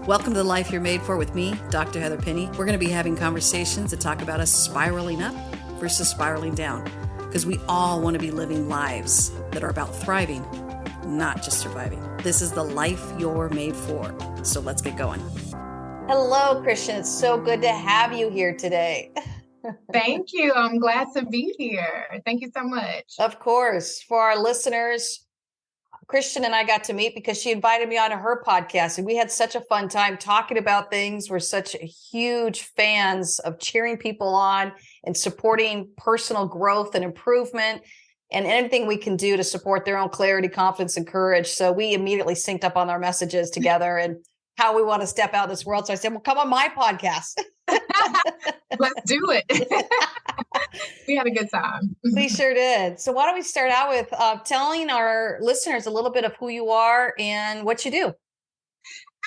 Welcome to the Life You're Made For with me, Dr. Heather Penny. We're going to be having conversations that talk about us spiraling up versus spiraling down, because we all want to be living lives that are about thriving, not just surviving. This is the life you're made for. So let's get going. Hello, Christian. It's so good to have you here today. Thank you. I'm glad to be here. Thank you so much. Of course. For our listeners, Christian and I got to meet because she invited me onto her podcast, and we had such a fun time talking about things. We're such huge fans of cheering people on and supporting personal growth and improvement and anything we can do to support their own clarity, confidence, and courage. So we immediately synced up on our messages together and how we want to step out in this world. So I said, well, come on my podcast. Let's do it. We had a good time. We sure did. So why don't we start out with telling our listeners a little bit of who you are and what you do?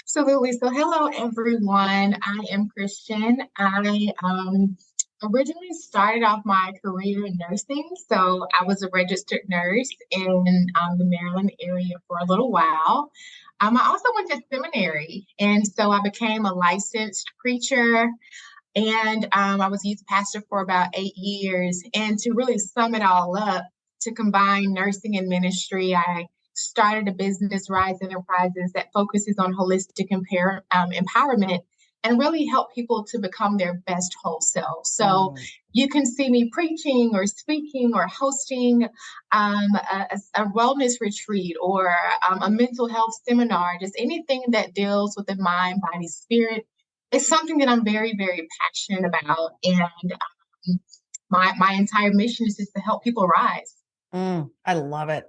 Absolutely. So hello, everyone. I am Christian. I originally started off my career in nursing. So I was a registered nurse in the Maryland area for a little while. I also went to seminary, and so I became a licensed preacher. And I was youth pastor for about 8 years. And to really sum it all up, to combine nursing and ministry, I started a business, Rise Enterprises, that focuses on holistic empowerment and really help people to become their best whole self. So you can see me preaching or speaking or hosting a wellness retreat or a mental health seminar, just anything that deals with the mind, body, spirit. It's something that I'm very, very passionate about. And my entire mission is just to help people rise. I love it.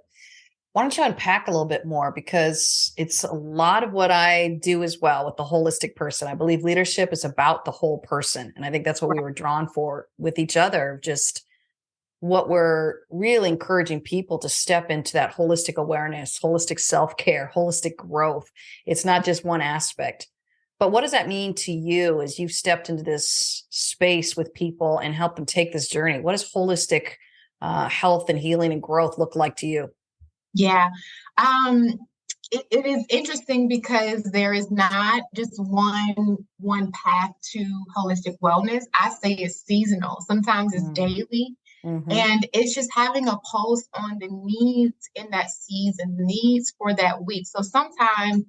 Why don't you unpack a little bit more? Because it's a lot of what I do as well with the holistic person. I believe leadership is about the whole person. And I think that's what we were drawn for with each other. Just what we're really encouraging people to step into that holistic awareness, holistic self-care, holistic growth. It's not just one aspect. But what does that mean to you as you've stepped into this space with people and helped them take this journey? What does holistic health and healing and growth look like to you? Yeah, it is interesting because there is not just one path to holistic wellness. I say it's seasonal. Sometimes it's daily. And it's just having a pulse on the needs in that season, needs for that week. So sometimes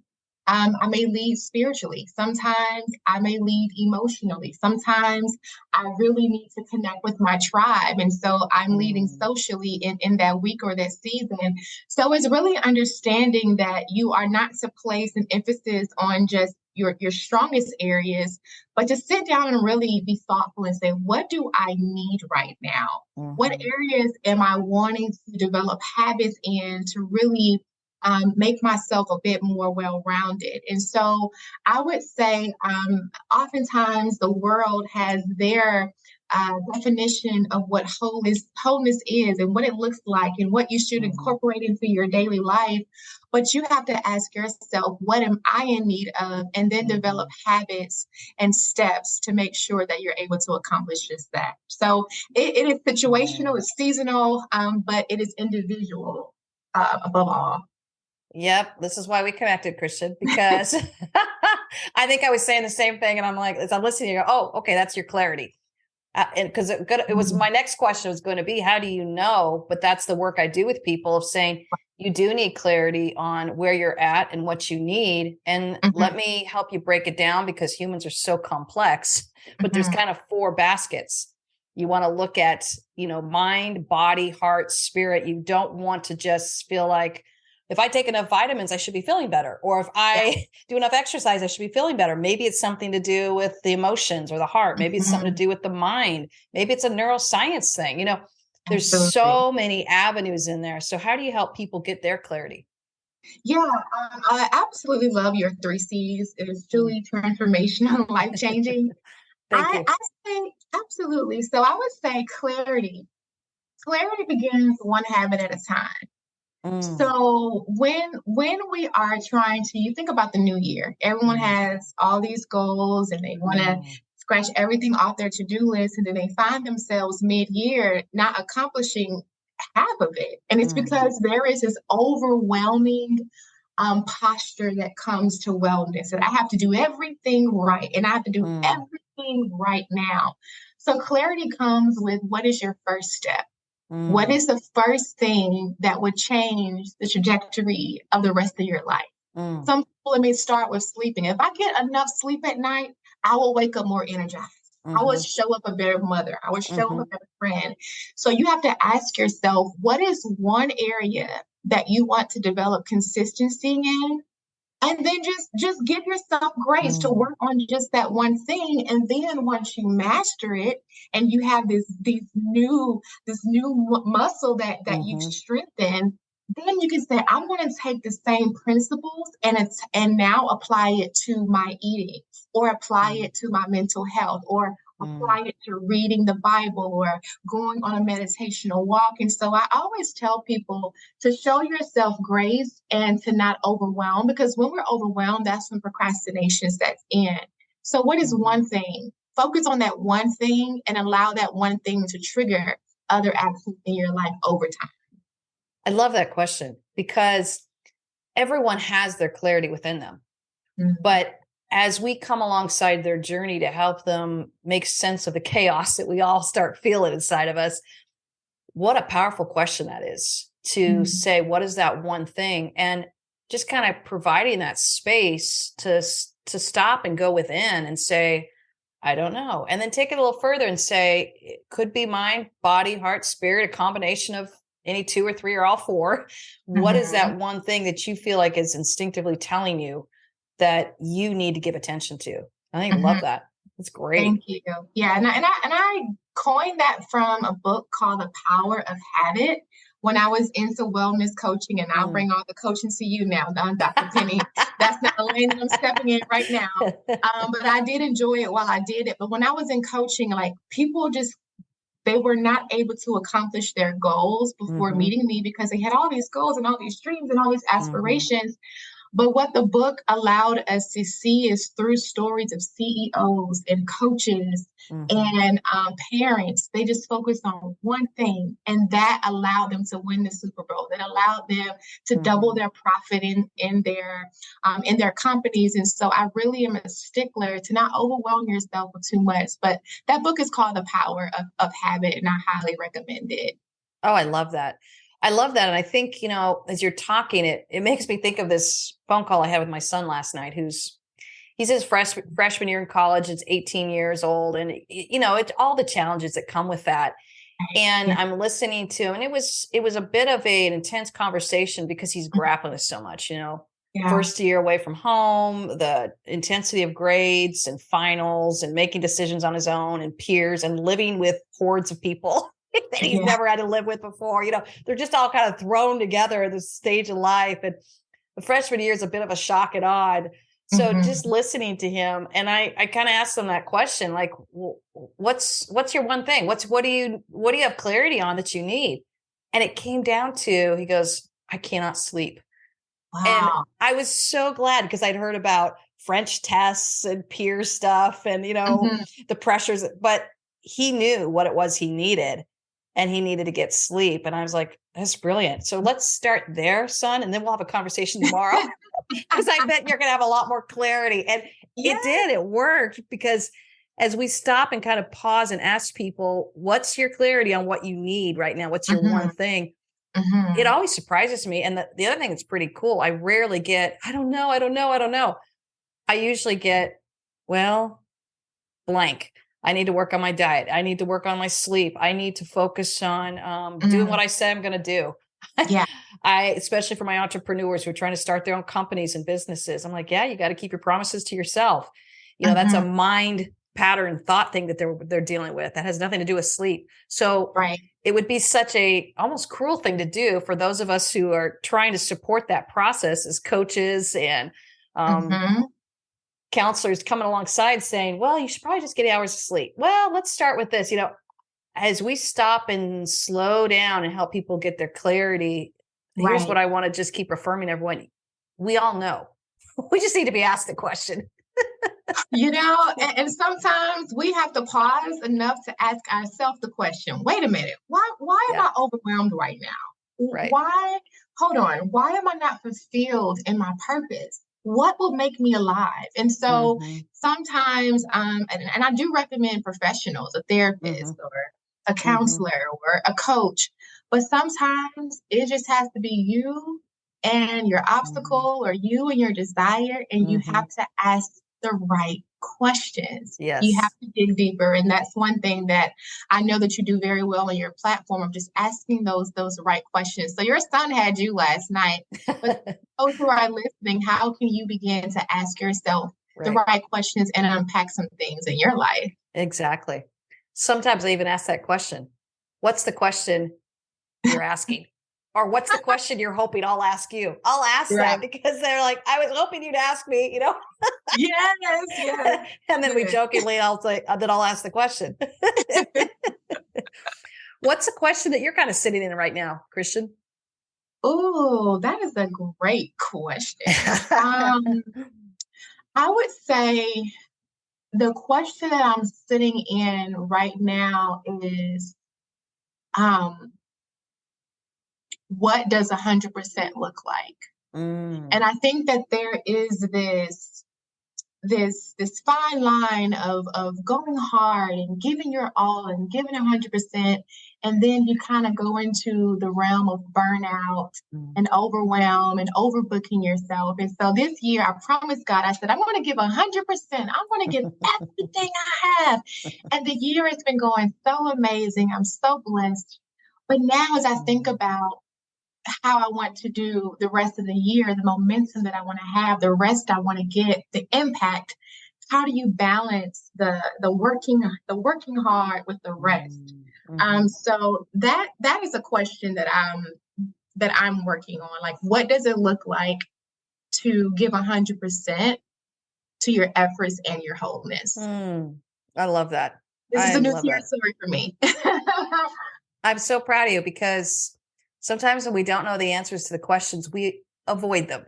I may lead spiritually. Sometimes I may lead emotionally. Sometimes I really need to connect with my tribe. And so I'm leading socially in that week or that season. So it's really understanding that you are not to place an emphasis on just your strongest areas, but to sit down and really be thoughtful and say, what do I need right now? What areas am I wanting to develop habits in to really make myself a bit more well-rounded? And so I would say oftentimes the world has their definition of what wholeness is and what it looks like and what you should incorporate into your daily life. But you have to ask yourself, what am I in need of? And then develop habits and steps to make sure that you're able to accomplish just that. So it is situational, it's seasonal, but it is individual above all. Yep. This is why we connected, Christian, because I think I was saying the same thing. And I'm like, as I'm listening, you go, oh, okay, that's your clarity. And because it was my next question was going to be, how do you know? But that's the work I do with people of saying, you do need clarity on where you're at and what you need. And let me help you break it down, because humans are so complex, but there's kind of 4 baskets. You want to look at, mind, body, heart, spirit. You don't want to just feel like, if I take enough vitamins, I should be feeling better. Or if I do enough exercise, I should be feeling better. Maybe it's something to do with the emotions or the heart. Maybe it's something to do with the mind. Maybe it's a neuroscience thing. There's so many avenues in there. So how do you help people get their clarity? Yeah, I absolutely love your 3 C's. It is truly transformational, life-changing. I say absolutely. So I would say clarity. Clarity begins one habit at a time. So when we are trying to, you think about the new year, everyone has all these goals and they want to scratch everything off their to-do list, and then they find themselves mid-year not accomplishing half of it. And it's because there is this overwhelming posture that comes to wellness, that I have to do everything right and I have to do Mm, everything right now. So clarity comes with, what is your first step? What mm, is the first thing that would change the trajectory of the rest of your life? mm, Some people, it may start with sleeping. If I get enough sleep at night, I will wake up more energized. I will mm-hmm, show up a better mother. I will show up mm-hmm, a better friend. So you have to ask yourself, what is one area that you want to develop consistency in? And then just give yourself grace to mm, work on just that one thing. And then once you master it and you have this new muscle that you've mm-hmm, strengthened, then you can say, I'm going to take the same principles and now apply it to my eating, or apply mm, it to my mental health, or mm. apply it to reading the Bible, or going on a meditational walk. And so I always tell people to show yourself grace and to not overwhelm, because when we're overwhelmed, that's when procrastination sets in. So what is Mhm. one thing? Focus on that one thing and allow that one thing to trigger other actions in your life over time. I love that question because everyone has their clarity within them. Mhm. But as we come alongside their journey to help them make sense of the chaos that we all start feeling inside of us, what a powerful question that is, to Mhm. say, what is that one thing? And just kind of providing that space to stop and go within and say, I don't know. And then take it a little further and say, it could be mind, body, heart, spirit, a combination of any two or three or all four. What is Mhm. that one thing that you feel like is instinctively telling you that you need to give attention to? I think I love Mhm. that. That's Thank great. you. Yeah, and I coined that from a book called The Power of Habit when I was into wellness coaching, and I'll Mm. bring all the coaching to you now, Dr. Penny. That's not a lane that I'm stepping in right now. But I did enjoy it while I did it. But when I was in coaching, like, people just, they were not able to accomplish their goals before Hmm. meeting me because they had all these goals and all these dreams and all these Hmm. aspirations. But what the book allowed us to see is through stories of CEOs and coaches Hmm. and parents, they just focused on one thing, and that allowed them to win the Super Bowl. That allowed them to double Hmm. their profit in their companies. And so I really am a stickler to not overwhelm yourself with too much. But that book is called The Power of Habit, and I highly recommend it. Oh, I love that. I love that. And I think, as you're talking, it makes me think of this phone call I had with my son last night, he's his freshman year in college. It's 18 years old. And, it's all the challenges that come with that. Right. And Yeah. I'm listening to him, and it was a bit of an intense conversation because he's grappling with so much, Yeah. first year away from home, the intensity of grades and finals and making decisions on his own and peers and living with hordes of people that he's Yeah. never had to live with before. They're just all kind of thrown together at this stage of life. And the freshman year is a bit of a shock and awe. So just Mhm. listening to him, and I kind of asked him that question, like, what's your one thing? What do you have clarity on that you need? And it came down to, he goes, I cannot sleep. And Wow. I was so glad because I'd heard about French tests and peer stuff and, Mhm. the pressures, but he knew what it was he needed, and he needed to get sleep. And I was like, that's brilliant. So let's start there, son. And then we'll have a conversation tomorrow because I bet you're going to have a lot more clarity. And it Yes. did, it worked, because as we stop and kind of pause and ask people, what's your clarity on what you need right now? What's your one Mhm. thing? It Mhm. always surprises me. And the other thing that's pretty cool, I rarely get, I don't know, I don't know, I don't know. I usually get, well, blank. I need to work on my diet. I need to work on my sleep. I need to focus on doing what Mhm. I say I'm going to do. Yeah. Especially for my entrepreneurs who are trying to start their own companies and businesses, I'm like, yeah, you got to keep your promises to yourself. That's a Mhm. mind pattern thought thing that they're dealing with that has nothing to do with sleep. So Right. it would be such a almost cruel thing to do for those of us who are trying to support that process as coaches and um, Mhm. counselors, coming alongside saying, well, you should probably just get hours of sleep. Well, let's start with this. As we stop and slow down and help people get their clarity, here's what Right. I want to just keep affirming everyone. We all know. We just need to be asked the question. And sometimes we have to pause enough to ask ourselves the question, wait a minute, why am Yeah. I overwhelmed right now? Right. Why, hold on, why am I not fulfilled in my purpose? What will make me alive? And so Mm-hmm. sometimes, and I do recommend professionals, a Mm-hmm. therapist or a Mm-hmm. counselor or a coach, but sometimes it just has to be you and your Mm-hmm. obstacle or you and your desire, and you Mm-hmm. have to ask the right questions. You have Yes. to dig deeper. And that's one thing that I know that you do very well on your platform of just asking those right questions. So your son had you last night, but those who are listening, how can you begin to ask yourself the Right. right questions and unpack some things in your life? Exactly. Sometimes I even ask that question. What's the question you're asking? Or what's the question you're hoping I'll ask you? I'll ask that Right. because they're like, I was hoping you'd ask me, Yes, yes. and then we Good. jokingly, I'll say, then I'll ask the question. What's the question that you're kind of sitting in right now, Christian? Oh, that is a great question. I would say the question that I'm sitting in right now is, um, what does 100% look like? Mm, And I think that there is this fine line of going hard and giving your all and giving 100%, and then you kind of go into the realm of burnout mm, and overwhelm and overbooking yourself. And so this year, I promised God, I said, I'm going to give 100%. I'm going to give everything I have. And the year has been going so amazing. I'm so blessed. But now, as I think mm, about how I want to do the rest of the year, the momentum that I want to have, the rest I want to get, the impact. How do you balance the working hard with the rest? mm, mhm. So that is a question that I'm working on. Like, what does it look like to give 100% to your efforts and your wholeness? Mm. I love that. This is I a new love that. territory for me. I'm so proud of you because sometimes when we don't know the answers to the questions, we avoid them.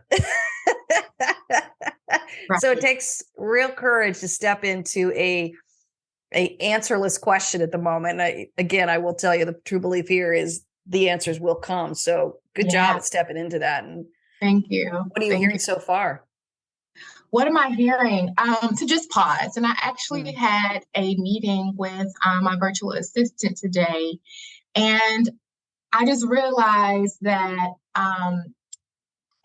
So it Right. takes real courage to step into a answerless question at the moment. Again, I will tell you the true belief here is the answers will come. So good job Yeah. at stepping into that. And Thank you. what are you Thank hearing you. so far? What am I hearing? To just pause. And I actually Mm, had a meeting with my virtual assistant today, and I just realized that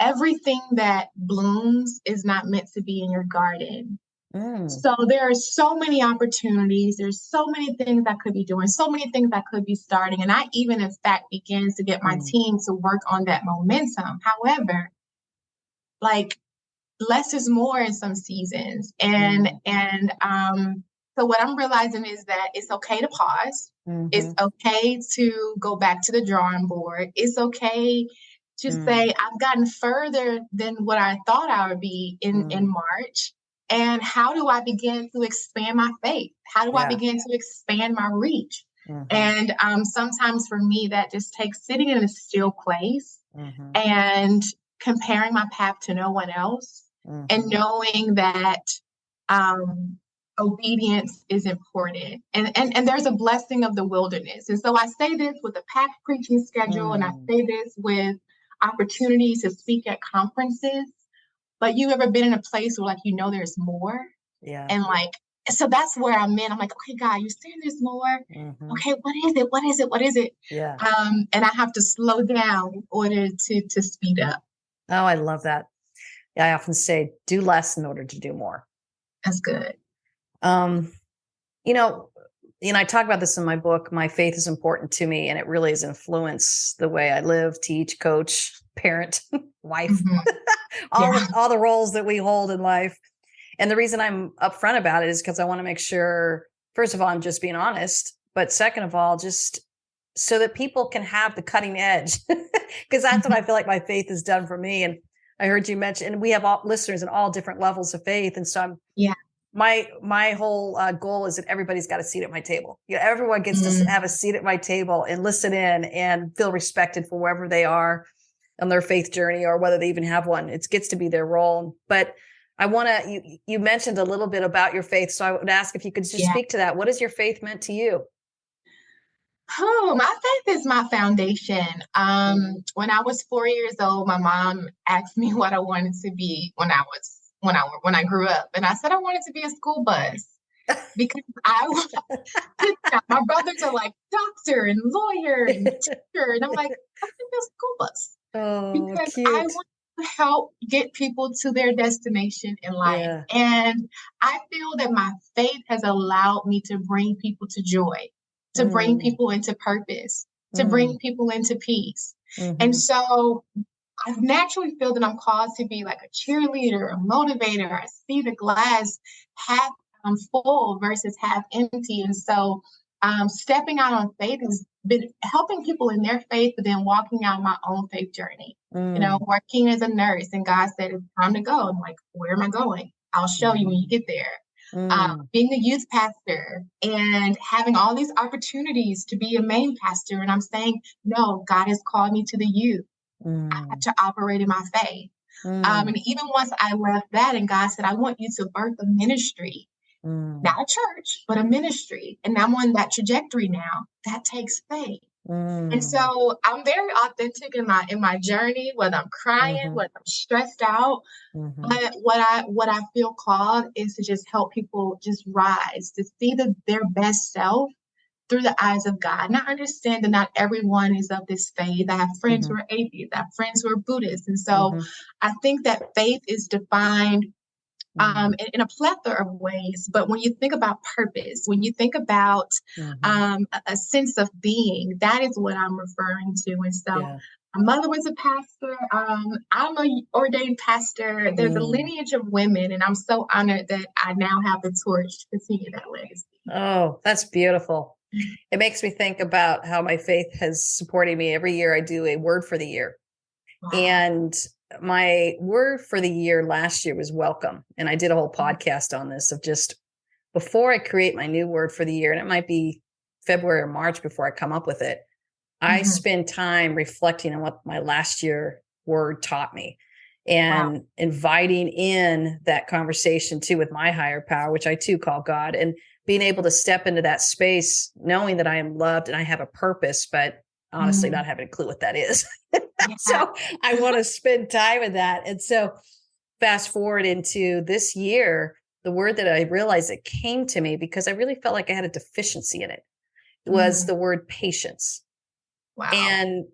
everything that blooms is not meant to be in your garden. mm, So there are so many opportunities. There's so many things I could be doing, so many things I could be starting. And I even, in fact, began to get my mm, team to work on that momentum. However, like, less is more in some seasons. And mm, and so what I'm realizing is that it's okay to pause. It's mhm, okay to go back to the drawing board. It's okay to say mm, I've gotten further than what I thought I would be in mm. March. And how do I begin to expand my faith? How do I Yeah. begin to expand my reach? Mhm, And sometimes for me, that just takes sitting in a still place mhm, and comparing my path to no one else, and mhm, knowing that um, obedience is important. And there's a blessing of the wilderness. And so I say this with a packed preaching schedule, and I mm. say this with opportunities to speak at conferences. But you ever been in a place where, like, there's more? Yeah. And, like, so that's where I'm in. I'm like, okay, God, you're saying there's more. Mhm. Okay, what is it? What is it? What is it? Yeah. And I have to slow down in order to speed up. Oh, I love that. Yeah, I often say do less in order to do more. That's good. Um, you know, I talk about this in my book. My faith is important to me, and it really has influenced the way I live, teach, coach, parent, wife, Mhm. all Yeah. the roles that we hold in life. And the reason I'm upfront about it is because I want to make sure, first of all, I'm just being honest, but second of all, just so that people can have the cutting edge, because that's what Mhm. I feel like my faith has done for me. And I heard you mention, and we have all listeners in all different levels of faith, and so I'm Yeah. my whole goal is that everybody's got a seat at my table. Everyone gets to Mhm. have a seat at my table and listen in and feel respected for wherever they are on their faith journey, or whether they even have one. It gets to be their role. But I want to, you mentioned a little bit about your faith. So I would ask if you could just Yeah. speak to that. What has your faith meant to you? My faith is my foundation. When I was 4 years old, my mom asked me what I wanted to be when I grew up, and I said I wanted to be a school bus because my brothers are like doctor and lawyer and teacher, and I'm like, I think a school bus Oh, because I cute. want to help get people to their destination in life, Yeah. and I feel that my faith has allowed me to bring people to joy, to bring Mm, people into purpose, to bring mm, people into peace. And hmm. so I naturally feel that I'm called to be like a cheerleader, a motivator. I see the glass half full versus half empty. And so stepping out on faith has been helping people in their faith, but then walking out my own faith journey. Mm, Working as a nurse, and God said, it's time to go. I'm like, where am I going? I'll show you when you mm, get there. mm, Being a youth pastor and having all these opportunities to be a main pastor. And I'm saying, no, God has called me to the youth. I had mm, to operate in my faith. mm, And even once I left that, and God said, I want you to birth a ministry, mm, not a church, but a ministry. And I'm on that trajectory now. That takes faith. And mm, so I'm very authentic in my journey, whether I'm crying, mhm, whether I'm stressed out. mhm, But what I feel called is to just help people just rise, to see their best self through the eyes of God. And I understand that not everyone is of this faith. I have friends who mhm, are atheists, I have friends who are Buddhists. And so mhm, I think that faith is defined mm, in a plethora of ways. But when you think about purpose, when you think about mhm. a sense of being, that is what I'm referring to. And so Yeah. my mother was a pastor. I'm a ordained pastor. There's a Mm. lineage of women, and I'm so honored that I now have the torch to continue that legacy. Oh, that's beautiful. It makes me think about how my faith has supported me. Every year I do a word for the year. Wow. And my word for the year last year was welcome. And I did a whole podcast on this of just before I create my new word for the year, and it might be February or March before I come up with it, I Mhm. spend time reflecting on what my last year word taught me Wow. and inviting in that conversation too with my higher power, which I too call God, and being able to step into that space, knowing that I am loved and I have a purpose, but honestly, Mm. not having a clue what that is. Yeah. So I want to spend time with that. And so fast forward into this year, the word that I realized that came to me because I really felt like I had a deficiency in it was Mm. the word patience. Wow. And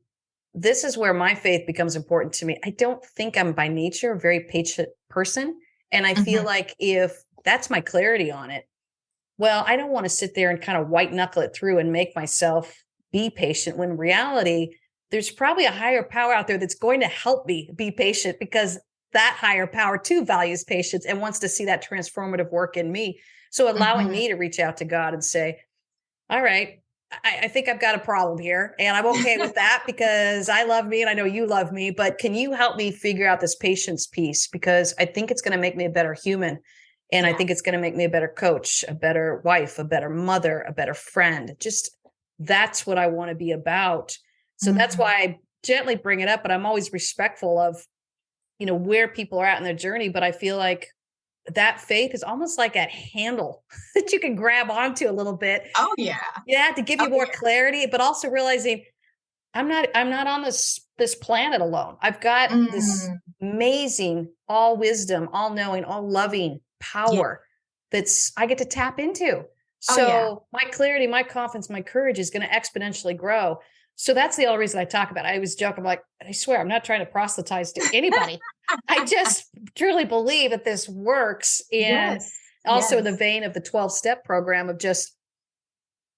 this is where my faith becomes important to me. I don't think I'm by nature a very patient person. And I feel Mhm. like if that's my clarity on it, well, I don't want to sit there and kind of white knuckle it through and make myself be patient when in reality, there's probably a higher power out there that's going to help me be patient because that higher power too values patience and wants to see that transformative work in me. So allowing Mhm. me to reach out to God and say, all right, I think I've got a problem here. And I'm okay with that because I love me and I know you love me. But can you help me figure out this patience piece? Because I think it's going to make me a better human. And I Yeah. think it's going to make me a better coach, a better wife, a better mother, a better friend. Just that's what I want to be about. So that's Mhm. why I gently bring it up, but I'm always respectful of, where people are at in their journey. But I feel like that faith is almost like a handle that you can grab onto a little bit. Oh yeah. Yeah, to give Oh you more yeah. clarity, but also realizing I'm not on this planet alone. I've got this Mm. amazing all wisdom, all knowing, all loving Yeah. power that's I get to tap into. Oh yeah. So my clarity, my confidence, my courage is going to exponentially grow. So that's the only reason I talk about it. I always joke, I'm like, I swear, I'm not trying to proselytize to anybody. I just truly believe that this works. And Yes. also in the Yes. vein of the 12-step program of just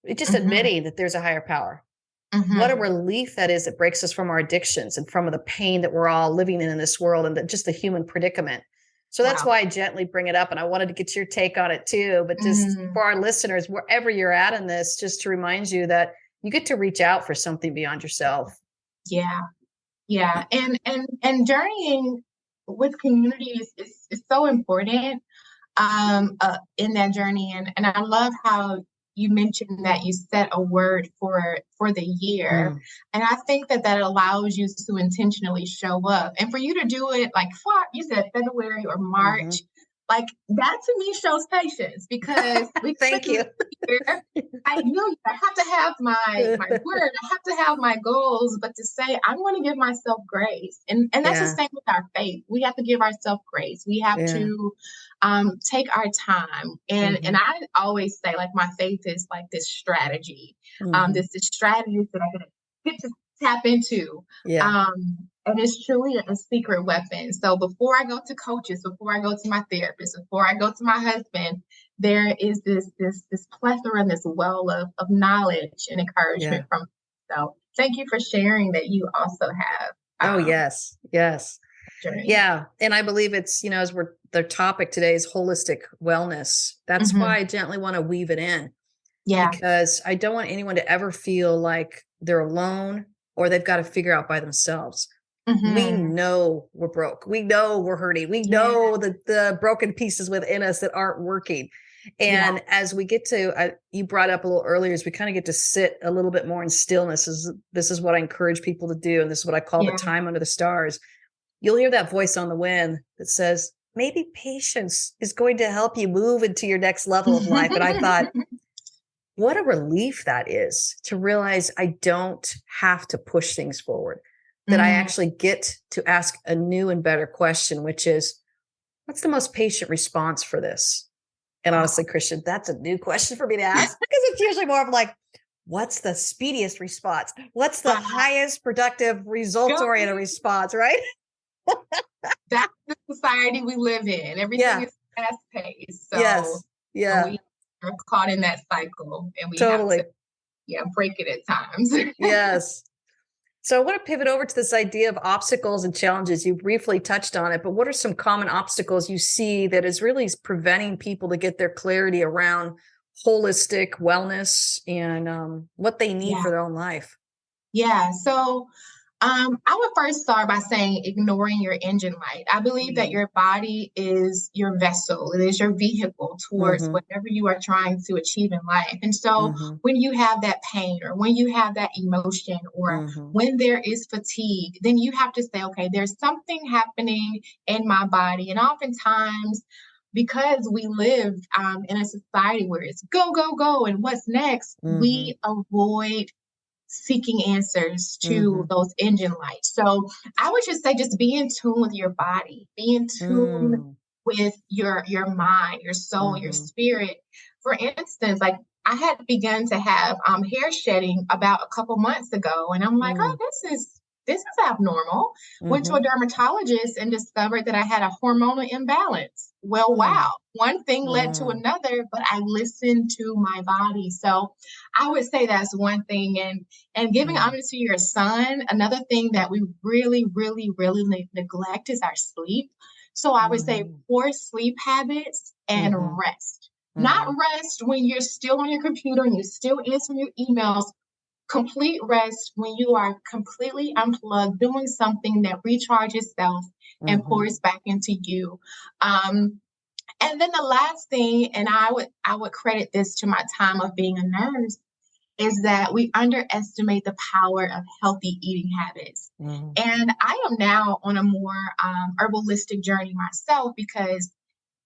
Mhm. admitting that there's a higher power. What a Mhm. relief that is. It breaks us from our addictions and from the pain that we're all living in this world and just the human predicament. So that's Wow. why I gently bring it up. And I wanted to get your take on it too. But just Mm. for our listeners, wherever you're at in this, just to remind you that you get to reach out for something beyond yourself. Yeah. Yeah. And journeying with community is so important in that journey. And I love how you mentioned that you set a word for the year. Mm, And I think that allows you to intentionally show up and for you to do it like you said February or hmm March. Like that to me shows patience because we Thank you. I know I have to have my word, I have to have my goals, but to say I'm going to give myself grace, and that's the Yeah. same with our faith. We have to give ourselves grace. We have Yeah. to take our time, and I always say like my faith is like this strategy, this strategy that I'm going to get to tap into. Yeah. And it's truly a secret weapon. So before I go to coaches, before I go to my therapist, before I go to my husband, there is this plethora and this well of knowledge and encouragement from. So thank you for sharing that you also have. Oh, yes. Yes. Journey. Yeah. And I believe it's, as the topic today is holistic wellness. That's why I gently want to weave it in. Yeah. Because I don't want anyone to ever feel like they're alone or they've got to figure out by themselves. We know we're broke. We know we're hurting. We know the broken pieces within us that aren't working. And as we get to, you brought up a little earlier, as we kind of get to sit a little bit more in stillness, this is what I encourage people to do. And this is what I call the time under the stars. You'll hear that voice on the wind that says, maybe patience is going to help you move into your next level of life. And I thought, what a relief that is to realize I don't have to push things forward, that I actually get to ask a new and better question, which is, what's the most patient response for this? And honestly, Christian, that's a new question for me to ask because it's usually more of like, what's the speediest response? What's the highest productive result-oriented response, right? That's the society we live in. Everything is fast-paced. So we are caught in that cycle and we have to break it at times. Yes. So I want to pivot over to this idea of obstacles and challenges. You briefly touched on it, but what are some common obstacles you see that is really preventing people to get their clarity around holistic wellness and what they need for their own life? Yeah. So I would first start by saying ignoring your engine light. I believe that your body is your vessel. It is your vehicle towards whatever you are trying to achieve in life. And so when you have that pain or when you have that emotion or when there is fatigue, then you have to say, okay, there's something happening in my body. And oftentimes, because we live in a society where it's go, go, go, and what's next, we avoid seeking answers to those engine lights. So I would just say, just be in tune with your body, be in tune with your mind, your soul, your spirit. For instance, like I had begun to have hair shedding about a couple months ago, and I'm like, oh, this is abnormal. Went to a dermatologist and discovered that I had a hormonal imbalance. Well, wow. One thing led to another, but I listened to my body. So I would say that's one thing. And giving honor to your son, another thing that we really, really, really neglect is our sleep. So I would say poor sleep habits and rest. Not rest when you're still on your computer and you're still answering your emails. Complete rest when you are completely unplugged, doing something that recharges self and pours back into you. And then the last thing, and I would credit this to my time of being a nurse, is that we underestimate the power of healthy eating habits. And I am now on a more herbalistic journey myself because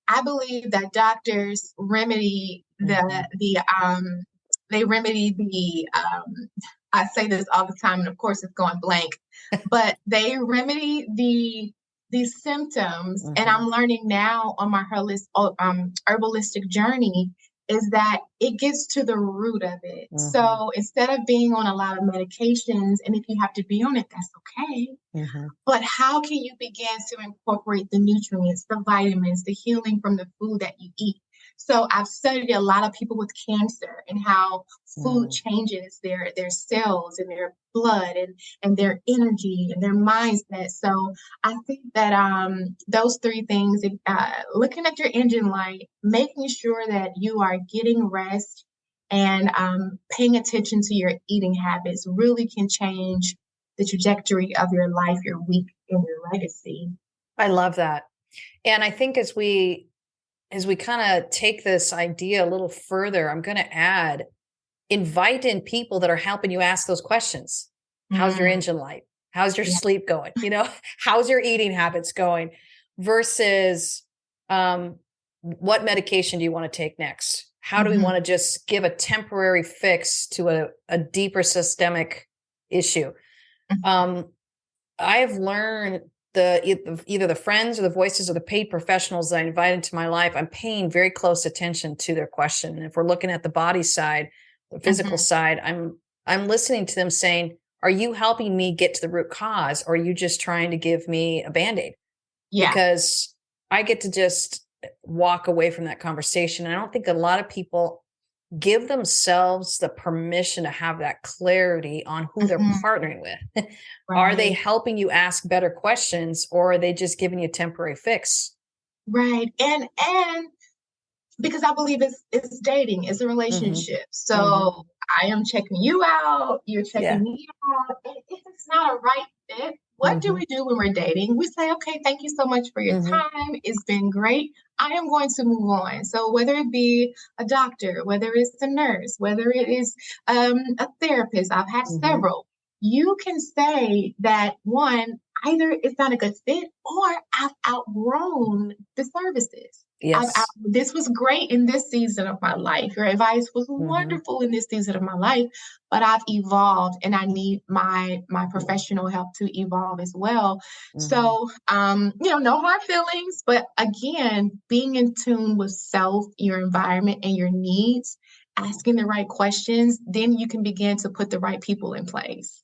I believe that doctors remedy they remedy I say this all the time, and of course it's going blank, but they remedy these symptoms. And I'm learning now on my herbalistic journey is that it gets to the root of it. So instead of being on a lot of medications, and if you have to be on it, that's okay. But how can you begin to incorporate the nutrients, the vitamins, the healing from the food that you eat? So I've studied a lot of people with cancer and how food changes their cells and their blood and their energy and their mindset. So I think that those three things, looking at your engine light, making sure that you are getting rest and paying attention to your eating habits really can change the trajectory of your life, your week, and your legacy. I love that. And I think as we kind of take this idea a little further, I'm going to add, invite in people that are helping you ask those questions. How's your engine light? How's your sleep going? How's your eating habits going? Versus what medication do you want to take next? How do we want to just give a temporary fix to a deeper systemic issue? I've learned either the friends or the voices or the paid professionals that I invite into my life, I'm paying very close attention to their question. And if we're looking at the body side, the physical side, I'm listening to them saying, are you helping me get to the root cause? Or are you just trying to give me a Band-Aid? Yeah. Because I get to just walk away from that conversation. And I don't think a lot of people give themselves the permission to have that clarity on who they're partnering with. Right. Are they helping you ask better questions, or are they just giving you a temporary fix? Right. And because I believe it's dating, it's a relationship. So I am checking you out, you're checking me out. And if it's not a right fit, what do we do when we're dating? We say, okay, thank you so much for your time. It's been great. I am going to move on. So whether it be a doctor, whether it's a nurse, whether it is a therapist, I've had several. You can say that one, either it's not a good fit or I've outgrown the services. Yes. This was great in this season of my life. Your advice was wonderful in this season of my life, but I've evolved and I need my professional help to evolve as well. So, no hard feelings, but again, being in tune with self, your environment and your needs, asking the right questions, then you can begin to put the right people in place.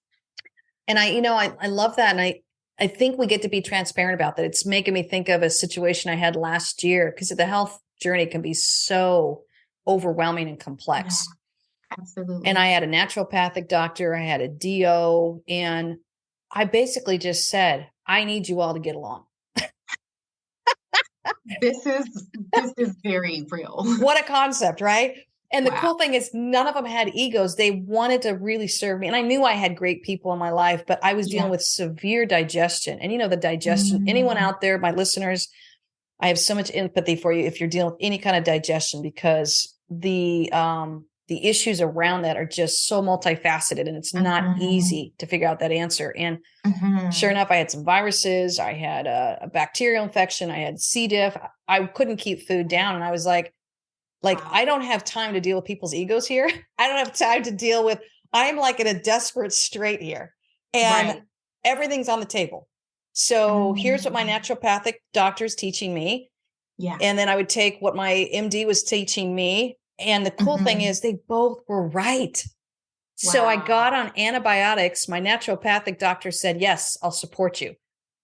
And I love that. And I think we get to be transparent about that. It's making me think of a situation I had last year, because the health journey can be so overwhelming and complex. Yeah, absolutely. And I had a naturopathic doctor, I had a DO, and I basically just said, I need you all to get along. This is very real. What a concept, right? And the cool thing is none of them had egos. They wanted to really serve me. And I knew I had great people in my life, but I was dealing with severe digestion. And the digestion, anyone out there, my listeners, I have so much empathy for you if you're dealing with any kind of digestion, because the issues around that are just so multifaceted, and it's not easy to figure out that answer. And sure enough, I had some viruses. I had a bacterial infection. I had C. diff. I couldn't keep food down. And I was like, I don't have time to deal with people's egos here. I don't have time to deal with, I'm like in a desperate strait here, and everything's on the table. So here's what my naturopathic doctor is teaching me. Yeah. And then I would take what my MD was teaching me. And the cool thing is they both were right. Wow. So I got on antibiotics. My naturopathic doctor said, yes, I'll support you.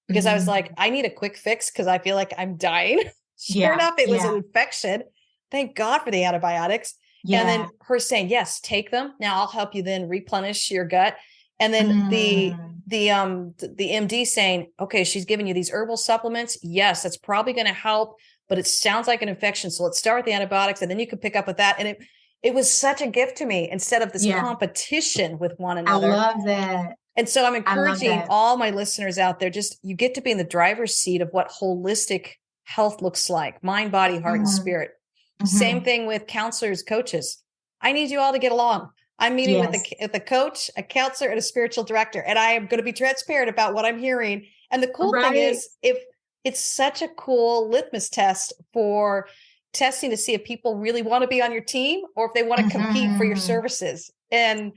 Because I was like, I need a quick fix because I feel like I'm dying. Sure enough, it was an infection. Thank God for the antibiotics. Yeah. And then her saying, yes, take them. Now I'll help you then replenish your gut. And then the MD saying, okay, she's giving you these herbal supplements. Yes, that's probably going to help, but it sounds like an infection. So let's start with the antibiotics and then you can pick up with that. And it was such a gift to me instead of this competition with one another. I love that. And so I'm encouraging all my listeners out there, you get to be in the driver's seat of what holistic health looks like, mind, body, heart, and spirit. Same thing with counselors, coaches. I need you all to get along. I'm meeting with a coach, a counselor, and a spiritual director. And I am going to be transparent about what I'm hearing. And the cool thing is, if it's such a cool litmus test for testing to see if people really want to be on your team or if they want to compete for your services. And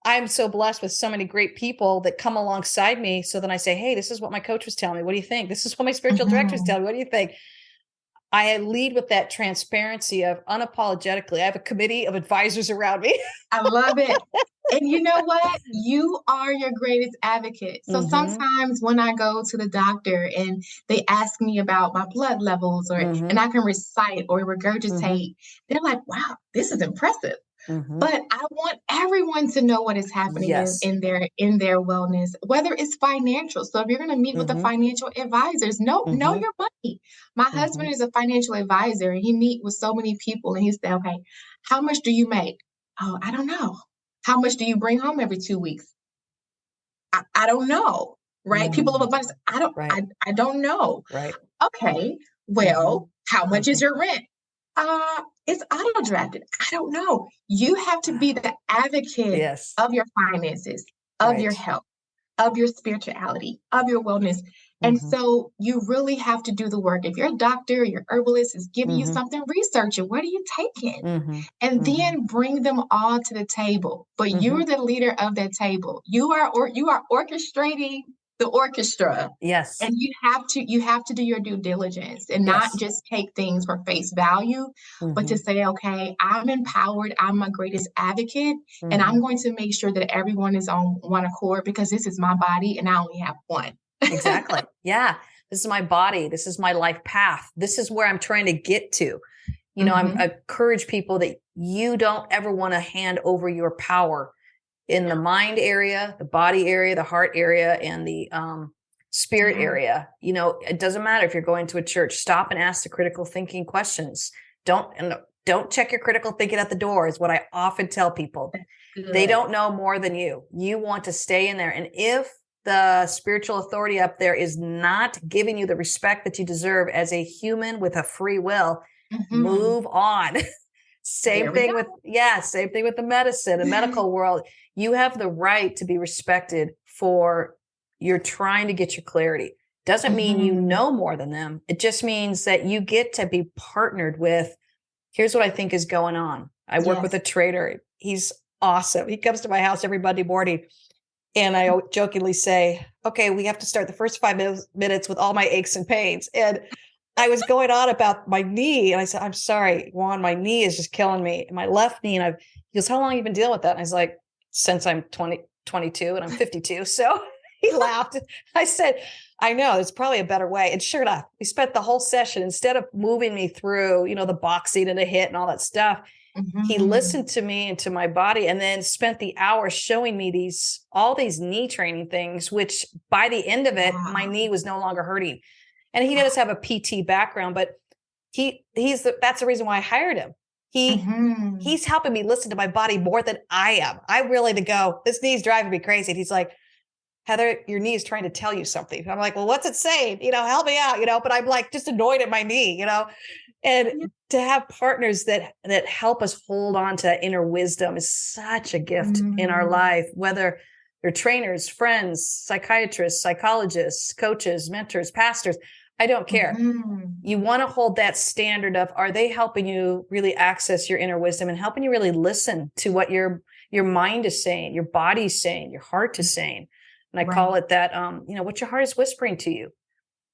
I'm so blessed with so many great people that come alongside me. So then I say, hey, this is what my coach was telling me. What do you think? This is what my spiritual director is telling me. What do you think? I lead with that transparency of unapologetically. I have a committee of advisors around me. I love it. And you know what? You are your greatest advocate. So sometimes when I go to the doctor and they ask me about my blood levels and I can recite or regurgitate, they're like, wow, this is impressive. But I want everyone to know what is happening in their wellness, whether it's financial. So if you're going to meet with the financial advisors, know your money. My husband is a financial advisor and he meets with so many people and he said, okay, how much do you make? Oh, I don't know. How much do you bring home every 2 weeks? I don't know. Right. People of abundance. I don't know. Right. Okay. Well, how much is your rent? It's auto drafted. I don't know. You have to be the advocate of your finances, of your health. of your spirituality, of your wellness. And so you really have to do the work. If your doctor, your herbalist is giving you something, research it. What are you taking? And then bring them all to the table. But you're the leader of that table. You are orchestrating the orchestra. Yes. And you have to do your due diligence and not just take things for face value, but to say, okay, I'm empowered. I'm my greatest advocate. And I'm going to make sure that everyone is on one accord because this is my body and I only have one. Exactly. Yeah. This is my body. This is my life path. This is where I'm trying to get to. You know, I encourage people that you don't ever want to hand over your power in the mind area, the body area, the heart area, and the spirit area. You know, it doesn't matter if you're going to a church. Stop and ask the critical thinking questions. Don't check your critical thinking at the door is what I often tell people. They don't know more than you. You want to stay in there. And if the spiritual authority up there is not giving you the respect that you deserve as a human with a free will, move on. Same thing with the medicine, the medical world. You have the right to be respected for you're trying to get your clarity. Doesn't mean you know more than them. It just means that you get to be partnered with, here's what I think is going on. I work with a trader. He's awesome. He comes to my house every Monday morning. And I jokingly say, okay, we have to start the first 5 minutes with all my aches and pains. And I was going on about my knee. And I said, I'm sorry, Juan, my knee is just killing me. My left knee. And he goes, how long have you been dealing with that? And I was like, since I'm 22 and I'm 52. So he laughed. I said, I know there's probably a better way. And sure enough, we spent the whole session, instead of moving me through, the boxing and the hit and all that stuff, he listened to me and to my body, and then spent the hour showing me all these knee training things, which by the end of it, my knee was no longer hurting. And he does have a PT background, but that's the reason why I hired him. He's helping me listen to my body more than I am. I really go, this knee's driving me crazy. And he's like, Heather, your knee is trying to tell you something. I'm like, well, what's it saying? Help me out, but I'm like just annoyed at my knee, and to have partners that help us hold on to that inner wisdom is such a gift in our life, whether they're trainers, friends, psychiatrists, psychologists, coaches, mentors, pastors. I don't care. You want to hold that standard of, are they helping you really access your inner wisdom and helping you really listen to what your mind is saying, your body's saying, your heart is saying? And I call it that, what your heart is whispering to you.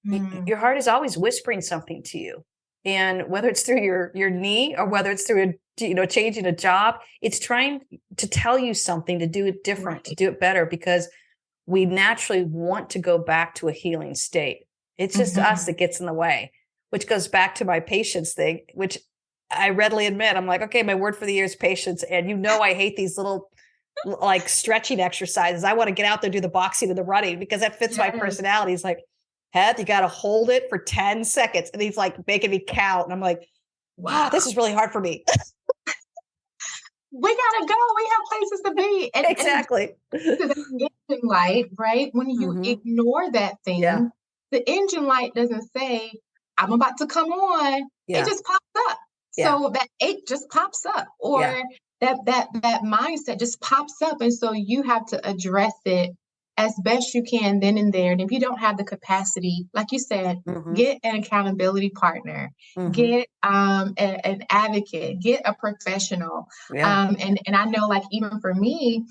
Your heart is always whispering something to you. And whether it's through your knee or whether it's through changing a job, it's trying to tell you something, to do it different, to do it better, because we naturally want to go back to a healing state. It's just us that gets in the way, which goes back to my patience thing, which I readily admit. I'm like, okay, my word for the year is patience. And I hate these little like stretching exercises. I want to get out there, do the boxing and the running because that fits my personality. It's like, Heath, you got to hold it for 10 seconds. And he's like making me count. And I'm like, wow, this is really hard for me. We got to go. We have places to be. And, exactly. And to the engine light, right? When you ignore that thing, the engine light doesn't say, I'm about to come on. It just pops up. So that ache just pops up. Or that mindset just pops up. And so you have to address it as best you can then and there. And if you don't have the capacity, like you said, get an accountability partner, get an advocate, get a professional. And I know, like, even for me,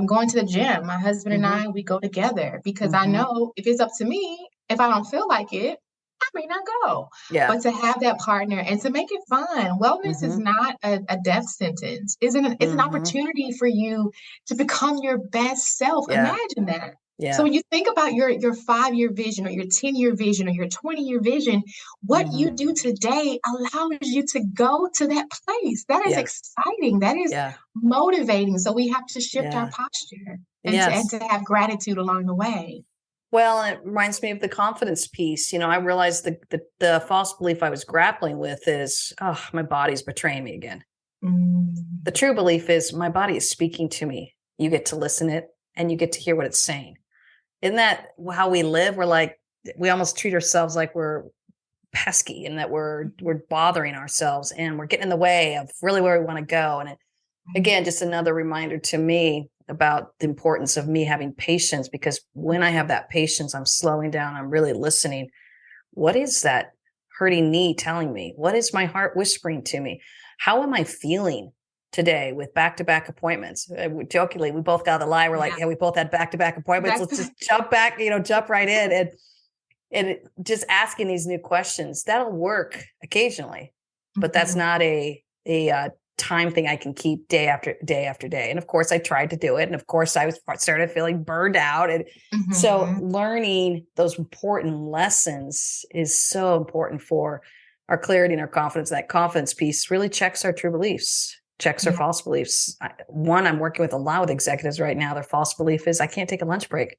going to the gym, my husband and I, we go together because I know if it's up to me, if I don't feel like it, I may not go. But to have that partner and to make it fun. Wellness is not a death sentence. It's an opportunity for you to become your best self. Imagine that. So when you think about your 5-year vision or your 10-year vision or your 20-year vision, what you do today allows you to go to that place. That is exciting. That is motivating. So we have to shift our posture and to have gratitude along the way. Well, and it reminds me of the confidence piece. I realized the false belief I was grappling with is, my body's betraying me again. The true belief is my body is speaking to me. You get to listen it and you get to hear what it's saying. Isn't that how we live? We're like, we almost treat ourselves like we're pesky and that we're bothering ourselves and we're getting in the way of really where we want to go. And again, just another reminder to me, about the importance of me having patience, because when I have that patience, I'm slowing down, I'm really listening. What is that hurting knee telling me? What is my heart whispering to me? How am I feeling today with back-to-back appointments? Jokingly, we both got the lie. We're like, yeah, we both had back-to-back appointments. Let's just jump back, jump right in. And just asking these new questions, that'll work occasionally, but that's not a time thing I can keep day after day after day. And of course I tried to do it. And of course I started feeling burned out. And so learning those important lessons is so important for our clarity and our confidence. That confidence piece really checks our true beliefs, checks our false beliefs. I'm working with a lot with executives right now. Their false belief is I can't take a lunch break.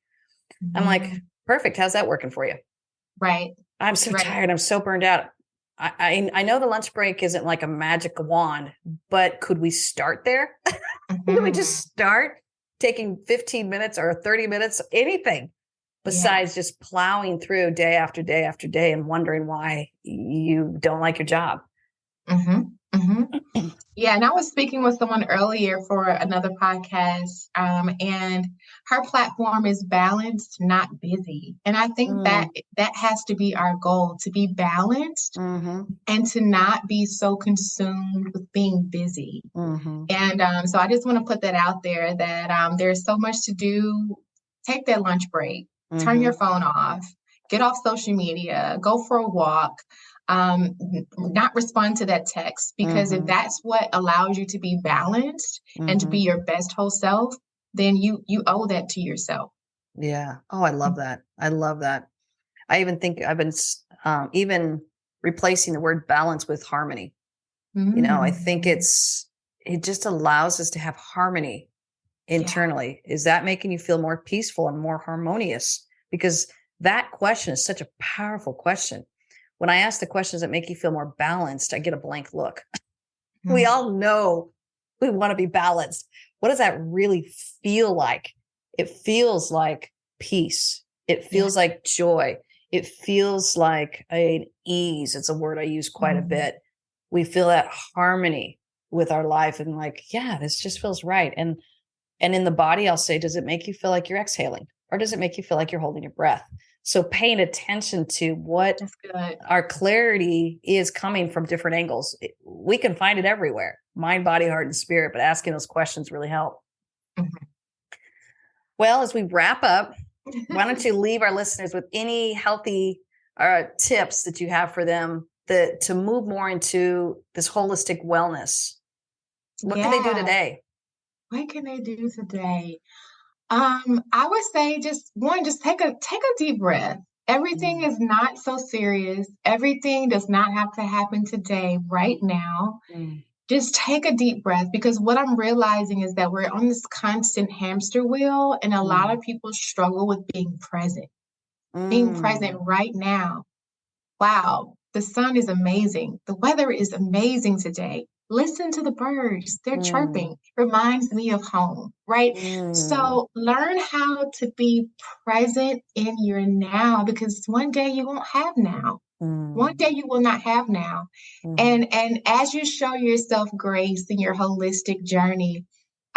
I'm like, perfect. How's that working for you? Right. I'm so tired. I'm so burned out. I know the lunch break isn't like a magic wand, but could we start there? Could we just start taking 15 minutes or 30 minutes, anything besides just plowing through day after day after day and wondering why you don't like your job? Yeah, and I was speaking with someone earlier for another podcast, and her platform is balanced, not busy. And I think that has to be our goal, to be balanced and to not be so consumed with being busy. And so I just want to put that out there that there's so much to do. Take that lunch break, turn your phone off, get off social media, go for a walk. Not respond to that text, because if that's what allows you to be balanced and to be your best whole self, then you owe that to yourself. Yeah. Oh, I love that. I love that. I even think I've been even replacing the word balance with harmony. I think it just allows us to have harmony internally. Is that making you feel more peaceful and more harmonious? Because that question is such a powerful question. When I ask the questions that make you feel more balanced, I get a blank look. We all know we want to be balanced. What does that really feel like? It feels like peace. It feels like joy. It feels like an ease. It's a word I use quite a bit. We feel that harmony with our life and like, yeah, this just feels right. And in the body, I'll say, does it make you feel like you're exhaling? Or does it make you feel like you're holding your breath? So paying attention to what our clarity is coming from different angles. We can find it everywhere, mind, body, heart, and spirit, but asking those questions really help. Well, as we wrap up, why don't you leave our listeners with any healthy tips that you have for them to move more into this holistic wellness? What can they do today? What can they do today? I would say just take a deep breath. Everything is not so serious. Everything does not have to happen today, right now. Just take a deep breath, because what I'm realizing is that we're on this constant hamster wheel, and a lot of people struggle with being present right now. Wow, the sun is amazing. The weather is amazing today. Listen to the birds. They're chirping. Reminds me of home, right? So learn how to be present in your now, because one day you won't have now. One day you will not have now. And as you show yourself grace in your holistic journey,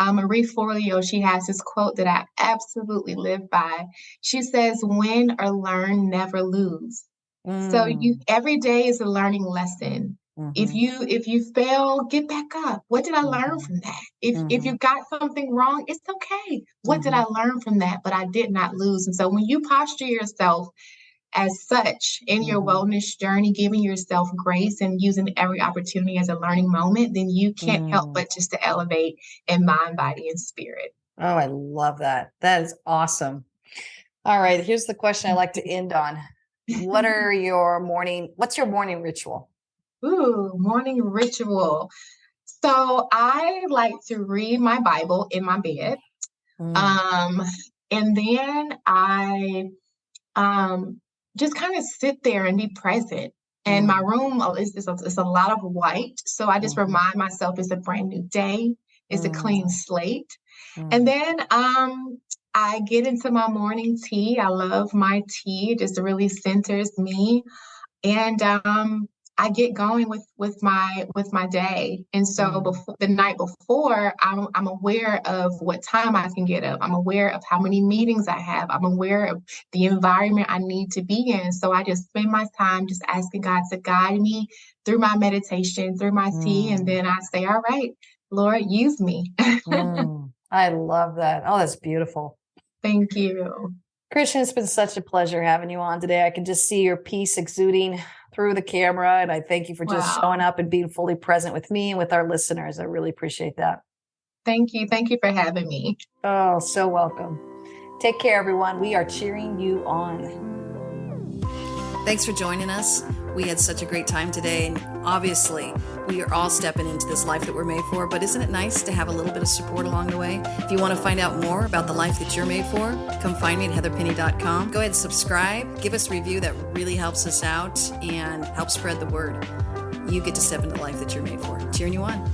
Marie Forleo, she has this quote that I absolutely live by. She says, win or learn, never lose. So every day is a learning lesson. If you fail, get back up. What did I learn from that? If you got something wrong, it's okay. What did I learn from that? But I did not lose. And so when you posture yourself as such in your wellness journey, giving yourself grace and using every opportunity as a learning moment, then you can't help but just to elevate in mind, body, and spirit. Oh, I love that. That is awesome. All right. Here's the question I like to end on. What's your morning ritual? Ooh, morning ritual. So I like to read my Bible in my bed. And then I just kind of sit there and be present. And my room is a lot of white. So I just remind myself it's a brand new day. It's a clean slate. And then I get into my morning tea. I love my tea. It just really centers me. And I get going with my day. And so before the night before, I'm aware of what time I can get up. I'm aware of how many meetings I have. I'm aware of the environment I need to be in. So I just spend my time just asking God to guide me through my meditation, through my tea, and then I say, all right, Lord, use me. I love that. Oh, that's beautiful. Thank you. Christian, it's been such a pleasure having you on today. I can just see your peace exuding through the camera, and I thank you for just showing up and being fully present with me and with our listeners. I really appreciate that. Thank you. Thank you for having me. Oh, so welcome. Take care, everyone. We are cheering you on. Thanks for joining us. We had such a great time today, and obviously we are all stepping into this life that we're made for, but isn't it nice to have a little bit of support along the way? If you want to find out more about the life that you're made for, come find me at heatherpenny.com. Go ahead and subscribe, give us a review. That really helps us out and helps spread the word. You get to step into the life that you're made for. Cheering you on.